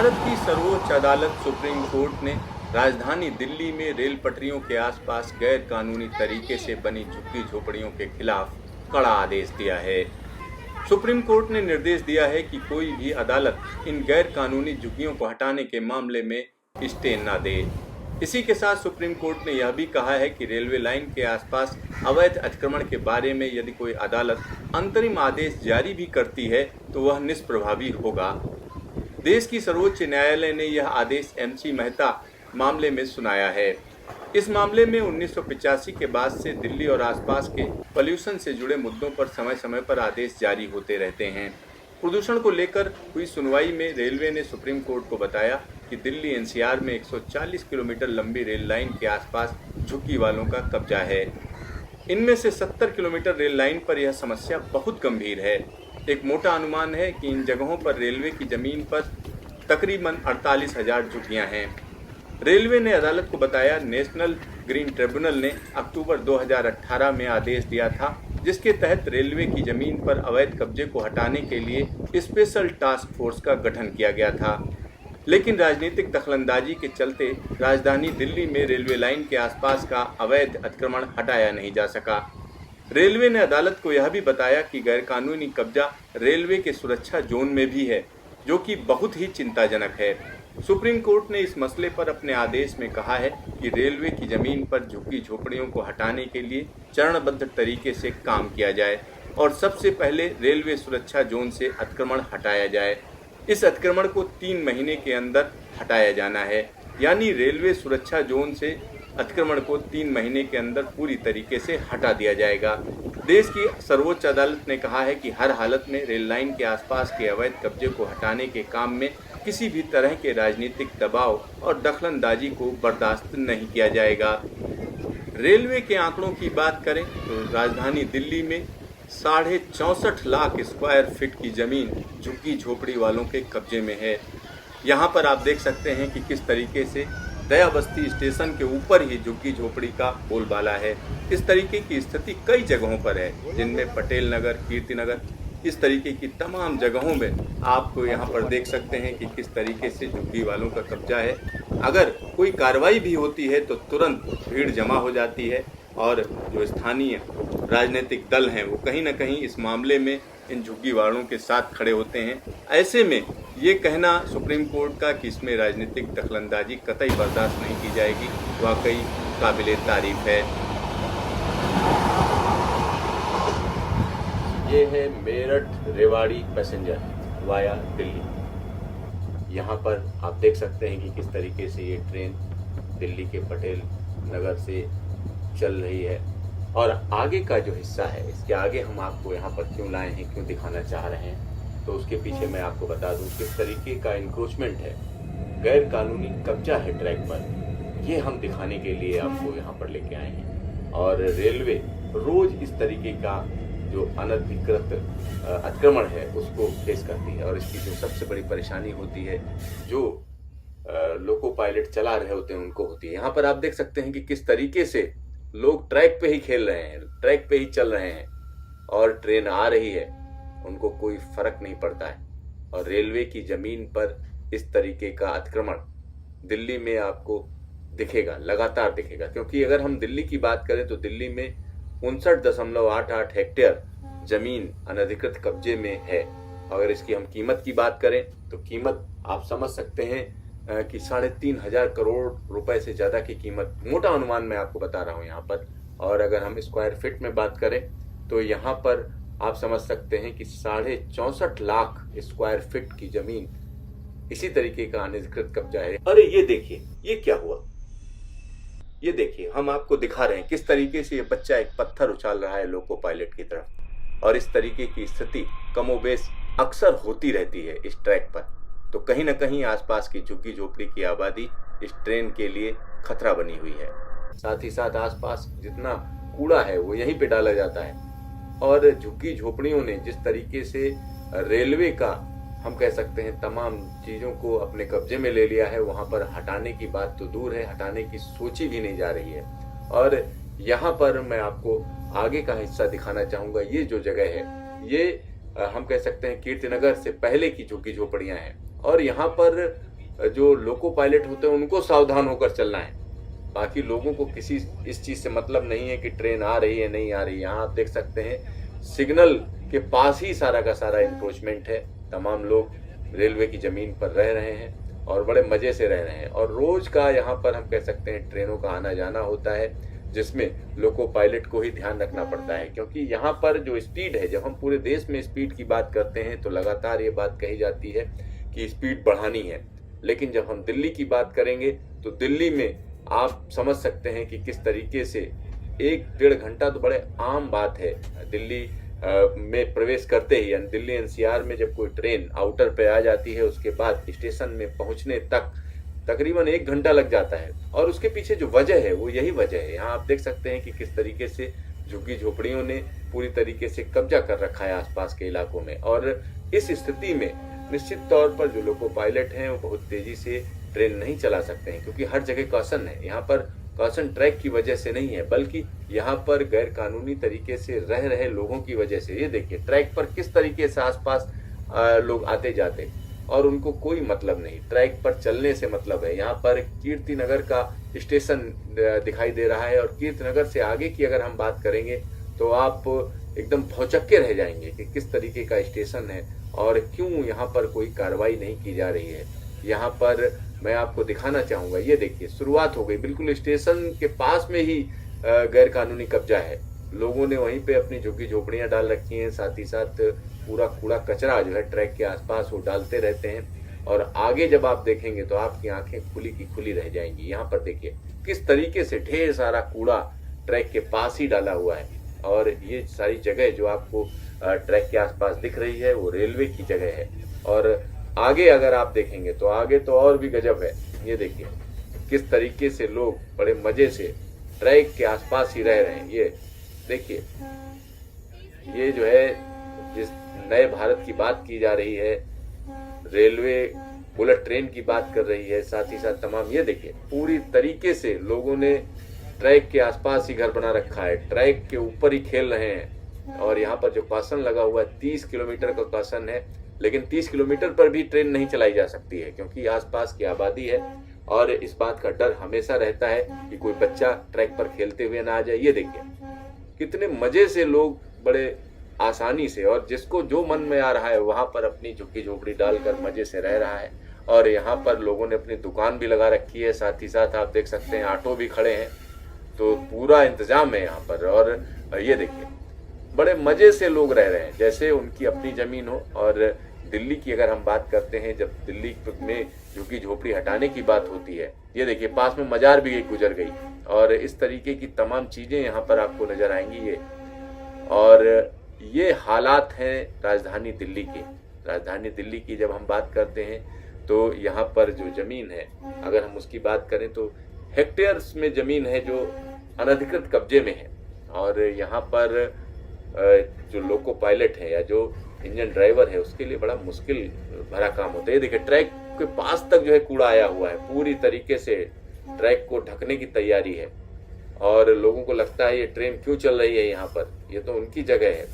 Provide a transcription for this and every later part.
भारत की सर्वोच्च अदालत सुप्रीम कोर्ट ने राजधानी दिल्ली में रेल पटरियों के आसपास गैर कानूनी तरीके से बनी झुग्गी झोपड़ियों के खिलाफ कड़ा आदेश दिया है। सुप्रीम कोर्ट ने निर्देश दिया है कि कोई भी अदालत इन गैर कानूनी झुग्गियों को हटाने के मामले में स्टे न दे। इसी के साथ सुप्रीम कोर्ट ने यह भी कहा है कि रेलवे लाइन के आसपास अवैध अतिक्रमण के बारे में यदि कोई अदालत अंतरिम आदेश जारी भी करती है तो वह निष्प्रभावी होगा। देश की सर्वोच्च न्यायालय ने यह आदेश MC मेहता मामले में सुनाया है। इस मामले में 1985 के बाद से दिल्ली और आसपास के पॉल्यूशन से जुड़े मुद्दों पर समय समय पर आदेश जारी होते रहते हैं। प्रदूषण को लेकर हुई सुनवाई में रेलवे ने सुप्रीम कोर्ट को बताया कि दिल्ली NCR में 140 किलोमीटर लंबी रेल लाइन के आसपास झुग्गी वालों का कब्जा है। इनमें से 70 किलोमीटर रेल लाइन पर यह समस्या बहुत गंभीर है। एक मोटा अनुमान है कि इन जगहों पर रेलवे की जमीन पर तकरीबन 48,000 झुग्गियां हैं। रेलवे ने अदालत को बताया, नेशनल ग्रीन ट्रिब्यूनल ने अक्टूबर 2018 में आदेश दिया था, जिसके तहत रेलवे की जमीन पर अवैध कब्जे को हटाने के लिए स्पेशल टास्क फोर्स का गठन किया गया था। लेकिन राजनीतिक दखलंदाजी के चलते राजधानी दिल्ली में रेलवे लाइन के आसपास का अवैध अतिक्रमण हटाया नहीं जा सका। रेलवे ने अदालत को यह भी बताया कि गैरकानूनी कब्जा रेलवे के सुरक्षा जोन में भी है, जो कि बहुत ही चिंताजनक है। सुप्रीम कोर्ट ने इस मसले पर अपने आदेश में कहा है कि रेलवे की जमीन पर झुग्गी झोपड़ियों को हटाने के लिए चरणबद्ध तरीके से काम किया जाए और सबसे पहले रेलवे सुरक्षा जोन से अतिक्रमण हटाया जाए। इस अतिक्रमण को 3 महीने के अंदर हटाया जाना है, यानी रेलवे सुरक्षा जोन से अतिक्रमण को 3 महीने के अंदर पूरी तरीके से हटा दिया जाएगा। देश की सर्वोच्च अदालत ने कहा है कि हर हालत में रेल लाइन के आसपास के अवैध कब्जे को हटाने के काम में किसी भी तरह के राजनीतिक दबाव और दखलंदाजी को बर्दाश्त नहीं किया जाएगा। रेलवे के आंकड़ों की बात करें तो राजधानी दिल्ली में 64.5 लाख स्क्वायर फीट की जमीन झुग्गी झोपड़ी वालों के कब्जे में है। यहाँ पर आप देख सकते हैं कि किस तरीके से दया बस्ती स्टेशन के ऊपर ही झुग्गी झोपड़ी का बोलबाला है। इस तरीके की स्थिति कई जगहों पर है, जिनमें पटेल नगर, कीर्ति नगर, इस तरीके की तमाम जगहों में आपको यहाँ पर देख सकते हैं कि किस तरीके से झुग्गी वालों का कब्जा है। अगर कोई कार्रवाई भी होती है तो तुरंत भीड़ जमा हो जाती है और जो स्थानीय राजनीतिक दल हैं वो कहीं ना कहीं इस मामले में इन झुग्गी वालों के साथ खड़े होते हैं। ऐसे में ये कहना सुप्रीम कोर्ट का कि इसमें राजनीतिक दखलंदाजी कतई बर्दाश्त नहीं की जाएगी, वाकई काबिले तारीफ है। ये है मेरठ रेवाड़ी पैसेंजर वाया दिल्ली। यहाँ पर आप देख सकते हैं कि किस तरीके से ये ट्रेन दिल्ली के पटेल नगर से चल रही है और आगे का जो हिस्सा है, इसके आगे हम आपको यहाँ पर क्यों लाए हैं, क्यों दिखाना चाह रहे हैं, तो उसके पीछे मैं आपको बता दूं किस तरीके का इंक्रोचमेंट है, गैर कानूनी कब्जा है ट्रैक पर। ये हम दिखाने के लिए आपको यहाँ पर लेके आए हैं। और रेलवे रोज इस तरीके का जो अनधिकृत अतिक्रमण है उसको फेस करती है और इसकी जो सबसे बड़ी परेशानी होती है, जो लोको पायलट चला रहे होते हैं उनको होती है। यहाँ पर आप देख सकते हैं कि किस तरीके से लोग ट्रैक पे ही खेल रहे हैं, ट्रैक पे ही चल रहे हैं और ट्रेन आ रही है, उनको कोई फर्क नहीं पड़ता है। और रेलवे की जमीन पर इस तरीके का अतिक्रमण दिल्ली में आपको दिखेगा, लगातार दिखेगा। क्योंकि अगर हम दिल्ली की बात करें तो दिल्ली में 59.88 हेक्टेयर जमीन अनधिकृत कब्जे में है। अगर इसकी हम कीमत की बात करें तो कीमत आप समझ सकते हैं कि 3,500 करोड़ रुपए से ज्यादा की कीमत, मोटा अनुमान मैं आपको बता रहा हूं यहाँ पर। और अगर हम स्क्वायर फीट में बात करें तो यहाँ पर आप समझ सकते हैं कि 64.5 लाख स्क्वायर फीट की जमीन इसी तरीके का अनधिकृत कब्जा है। अरे ये देखिए, ये क्या हुआ, ये देखिए, हम आपको दिखा रहे हैं किस तरीके से ये बच्चा एक पत्थर उछाल रहा है लोको पायलट की तरफ। और इस तरीके की स्थिति कमोबेश अक्सर होती रहती है इस ट्रैक पर। तो कहीं ना कहीं आसपास की झुग्गी झोपड़ी की आबादी इस ट्रेन के लिए खतरा बनी हुई है। साथ ही साथ आसपास जितना कूड़ा है वो यहीं पे डाला जाता है। और झुग्गी झोपड़ियों ने जिस तरीके से रेलवे का, हम कह सकते हैं, तमाम चीजों को अपने कब्जे में ले लिया है, वहां पर हटाने की बात तो दूर है, हटाने की सोची भी नहीं जा रही है। और यहाँ पर मैं आपको आगे का हिस्सा दिखाना चाहूंगा। ये जो जगह है ये हम कह सकते हैं कीर्तिनगर से पहले की झुग्गी झोपड़ियां हैं और यहाँ पर जो लोको पायलट होते हैं उनको सावधान होकर चलना है। बाकी लोगों को किसी इस चीज़ से मतलब नहीं है कि ट्रेन आ रही है नहीं आ रही है। यहाँ आप देख सकते हैं सिग्नल के पास ही सारा का सारा इंक्रोचमेंट है। तमाम लोग रेलवे की ज़मीन पर रह रहे हैं और बड़े मज़े से रह रहे हैं। और रोज़ का यहाँ पर हम कह सकते हैं ट्रेनों का आना जाना होता है, जिसमें लोको पायलट को ही ध्यान रखना पड़ता है, क्योंकि यहाँ पर जो स्पीड है, जब हम पूरे देश में स्पीड की बात करते हैं तो लगातार ये बात कही जाती है कि स्पीड बढ़ानी है। लेकिन जब हम दिल्ली की बात करेंगे तो दिल्ली में आप समझ सकते हैं कि किस तरीके से 1-1.5 घंटा तो बड़े आम बात है। दिल्ली में प्रवेश करते ही, यानी दिल्ली एनसीआर में जब कोई ट्रेन आउटर पे आ जाती है, उसके बाद स्टेशन में पहुंचने तक तकरीबन 1 घंटा लग जाता है। और उसके पीछे जो वजह है वो यही वजह है। यहाँ आप देख सकते हैं कि किस तरीके से झुग्गी झोपड़ियों ने पूरी तरीके से कब्जा कर रखा है आसपास के इलाकों में। और इस स्थिति में निश्चित तौर पर जो लोको पायलट हैं वो बहुत तेजी से ट्रेन नहीं चला सकते हैं, क्योंकि हर जगह कॉशन है। यहाँ पर कॉशन ट्रैक की वजह से नहीं है, बल्कि यहाँ पर गैर कानूनी तरीके से रह रहे लोगों की वजह से। ये देखिए ट्रैक पर किस तरीके से आसपास लोग आते जाते और उनको कोई मतलब नहीं, ट्रैक पर चलने से मतलब है। यहाँ पर कीर्तिनगर का स्टेशन दिखाई दे रहा है और कीर्तिनगर से आगे की अगर हम बात करेंगे तो आप एकदम भौचक्के रह जाएंगे कि किस तरीके का स्टेशन है और क्यों यहाँ पर कोई कार्रवाई नहीं की जा रही है। यहाँ पर मैं आपको दिखाना चाहूँगा, ये देखिए शुरुआत हो गई, बिल्कुल स्टेशन के पास में ही गैर कानूनी कब्जा है। लोगों ने वहीं पे अपनी झुग्गी झोपड़ियाँ डाल रखी हैं, साथ ही साथ पूरा कूड़ा कचरा जो है ट्रैक के आसपास वो डालते रहते हैं। और आगे जब आप देखेंगे तो आपकी आंखें खुली की खुली रह जाएंगी। यहाँ पर देखिए किस तरीके से ढेर सारा कूड़ा ट्रैक के पास ही डाला हुआ है। और ये सारी जगह जो आपको ट्रैक के आसपास दिख रही है वो रेलवे की जगह है। और आगे अगर आप देखेंगे तो आगे तो और भी गजब है। ये देखिए किस तरीके से लोग बड़े मजे से ट्रैक के आसपास ही रह रहे हैं। ये देखिए, ये जो है जिस नए भारत की बात की जा रही है, रेलवे बुलेट ट्रेन की बात कर रही है, साथ ही साथ तमाम, ये देखिए पूरी तरीके से लोगों ने ट्रैक के आसपास ही घर बना रखा है, ट्रैक के ऊपर ही खेल रहे हैं। और यहाँ पर जो कॉशन लगा हुआ है 30 किलोमीटर का कॉशन है, लेकिन 30 किलोमीटर पर भी ट्रेन नहीं चलाई जा सकती है, क्योंकि आसपास की आबादी है और इस बात का डर हमेशा रहता है कि कोई बच्चा ट्रैक पर खेलते हुए ना आ जाए। ये देखिए कितने मजे से लोग बड़े आसानी से, और जिसको जो मन में आ रहा है वहां पर अपनी झुग्गी झोपड़ी डालकर मजे से रह रहा है। और यहाँ पर लोगों ने अपनी दुकान भी लगा रखी है, साथ ही साथ आप देख सकते हैं ऑटो भी खड़े हैं, तो पूरा इंतजाम है यहाँ पर। और ये देखिए बड़े मजे से लोग रह रहे हैं जैसे उनकी अपनी जमीन हो। और दिल्ली की अगर हम बात करते हैं, जब दिल्ली में झुग्गी झोपड़ी हटाने की बात होती है, ये देखिए पास में मजार भी गुजर गई और इस तरीके की तमाम चीजें यहाँ पर आपको नजर आएंगी। ये और ये हालात हैं राजधानी दिल्ली के। राजधानी दिल्ली की जब हम बात करते हैं तो यहाँ पर जो जमीन है, अगर हम उसकी बात करें तो हेक्टेयर्स में जमीन है जो अनधिकृत कब्जे में है। और यहाँ पर जो लोको पायलट है या जो इंजन ड्राइवर है उसके लिए बड़ा मुश्किल भरा काम होता है। ये देखिए ट्रैक के पास तक जो है कूड़ा आया हुआ है, पूरी तरीके से ट्रैक को ढकने की तैयारी है। और लोगों को लगता है ये ट्रेन क्यों चल रही है यहाँ पर, ये तो उनकी जगह है।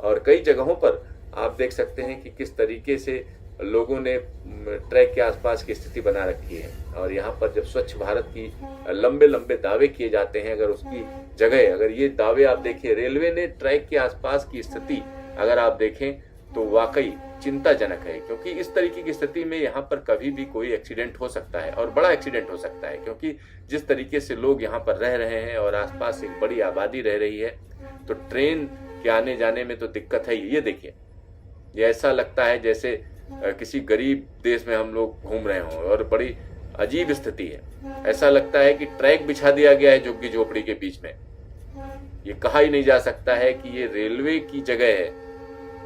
और कई जगहों पर आप देख सकते हैं कि किस तरीके से लोगों ने ट्रैक के आसपास की स्थिति बना रखी है। और यहाँ पर जब स्वच्छ भारत की लंबे लंबे दावे किए जाते हैं, अगर उसकी जगह, अगर ये दावे आप देखिए, रेलवे ने ट्रैक के आसपास की स्थिति अगर आप देखें तो वाकई चिंताजनक है, क्योंकि इस तरीके की स्थिति में यहाँ पर कभी भी कोई एक्सीडेंट हो सकता है और बड़ा एक्सीडेंट हो सकता है। क्योंकि जिस तरीके से लोग यहाँ पर रह रहे हैं और आसपास एक बड़ी आबादी रह रही है, तो ट्रेन के आने जाने में तो दिक्कत है ही। ये देखिए ये ऐसा लगता है जैसे किसी गरीब देश में हम लोग घूम रहे हों और बड़ी अजीब स्थिति है। ऐसा लगता है कि ट्रैक बिछा दिया गया है झुग्गी झोपड़ी के बीच में। ये कहा ही नहीं जा सकता है कि ये रेलवे की जगह है।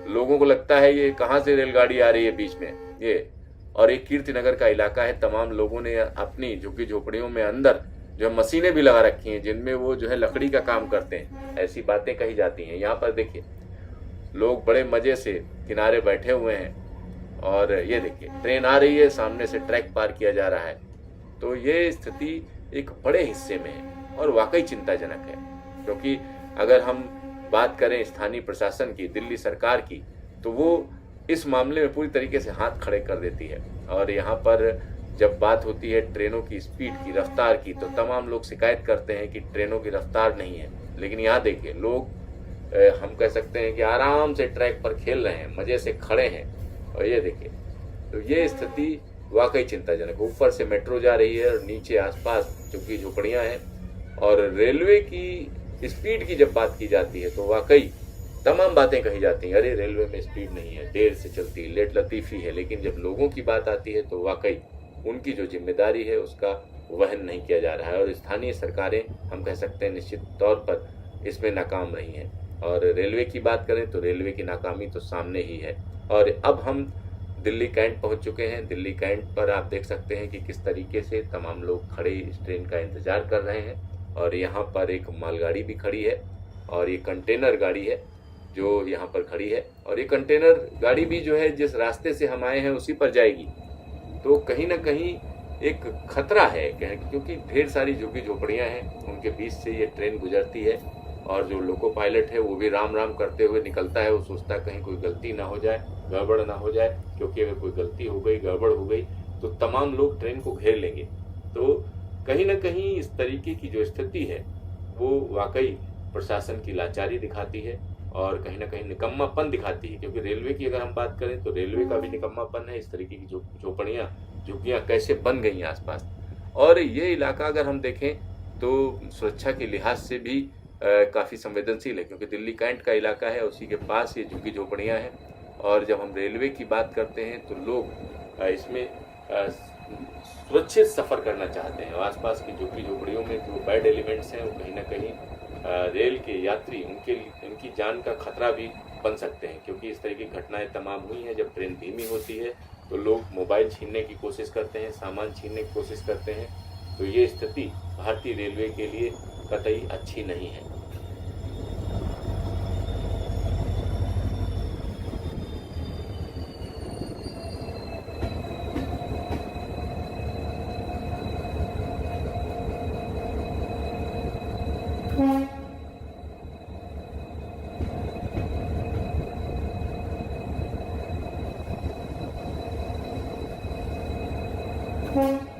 लोगों को लगता है ये कहाँ से रेलगाड़ी आ रही है बीच में ये। और एक कीर्तिनगर का इलाका है, तमाम लोगों ने अपनी झुग्गी झोपड़ियों में अंदर जो मशीनें भी लगा रखी हैं जिनमें वो जो है लकड़ी का काम करते हैं, ऐसी बातें कही जाती हैं। यहाँ पर देखिए लोग बड़े मजे से किनारे बैठे हुए हैं और ये देखिए ट्रेन आ रही है, सामने से ट्रैक पार किया जा रहा है। तो ये स्थिति एक बड़े हिस्से में है और वाकई चिंताजनक है। क्योंकि अगर हम बात करें स्थानीय प्रशासन की, दिल्ली सरकार की, तो वो इस मामले में पूरी तरीके से हाथ खड़े कर देती है। और यहाँ पर जब बात होती है ट्रेनों की स्पीड की, रफ्तार की, तो तमाम लोग शिकायत करते हैं कि ट्रेनों की रफ्तार नहीं है। लेकिन यहाँ देखिए, लोग हम कह सकते हैं कि आराम से ट्रैक पर खेल रहे हैं, मजे से खड़े हैं। और ये देखिए, तो ये स्थिति वाकई चिंताजनक। ऊपर से मेट्रो जा रही है और नीचे आसपास झुग्गी झोपड़ियां हैं। और रेलवे की स्पीड की जब बात की जाती है तो वाकई तमाम बातें कही जाती हैं, अरे रेलवे में स्पीड नहीं है, देर से चलती है, लेट लतीफ़ी है। लेकिन जब लोगों की बात आती है तो वाकई उनकी जो जिम्मेदारी है उसका वहन नहीं किया जा रहा है। और स्थानीय सरकारें, हम कह सकते हैं, निश्चित तौर पर इसमें नाकाम रही हैं। और रेलवे की बात करें तो रेलवे की नाकामी तो सामने ही है। और अब हम दिल्ली कैंट पहुंच चुके हैं। दिल्ली कैंट पर आप देख सकते हैं कि किस तरीके से तमाम लोग खड़े इस ट्रेन का इंतज़ार कर रहे हैं। और यहाँ पर एक मालगाड़ी भी खड़ी है और ये कंटेनर गाड़ी है जो यहाँ पर खड़ी है। और ये कंटेनर गाड़ी भी जो है, जिस रास्ते से हम आए हैं उसी पर जाएगी। तो कहीं ना कहीं एक खतरा है, क्योंकि ढेर सारी झुग्गी झोपड़ियाँ हैं, उनके बीच से ये ट्रेन गुजरती है। और जो लोको पायलट है वो भी राम राम करते हुए निकलता है। वो सोचता है कहीं कोई गलती ना हो जाए, गड़बड़ ना हो जाए, क्योंकि अगर कोई गलती हो गई, गड़बड़ हो गई तो तमाम लोग ट्रेन को घेर लेंगे। तो कहीं ना कहीं इस तरीके की जो स्थिति है वो वाकई प्रशासन की लाचारी दिखाती है और कहीं ना कहीं निकम्मापन दिखाती है। क्योंकि रेलवे की अगर हम बात करें तो रेलवे का भी निकम्मापन है। इस तरीके की झोपड़ियाँ, झुग्गियाँ कैसे बन गई हैं आसपास। और ये इलाका अगर हम देखें तो सुरक्षा के लिहाज से भी काफ़ी संवेदनशील है, क्योंकि दिल्ली कैंट का इलाका है, उसी के पास ये झुग्गी झोपड़ियाँ हैं। और जब हम रेलवे की बात करते हैं तो लोग इसमें सुरक्षित सफ़र करना चाहते हैं। और आसपास की झुग्गी झोपड़ियों में जो बैड एलिमेंट्स हैं वो कहीं ना कहीं रेल के यात्री, उनकी जान का खतरा भी बन सकते हैं। क्योंकि इस तरह की घटनाएं तमाम हुई हैं। जब ट्रेन धीमी होती है तो लोग मोबाइल छीनने की कोशिश करते हैं, सामान छीनने की कोशिश करते हैं। तो ये स्थिति भारतीय रेलवे के लिए कतई अच्छी नहीं है। Thank you.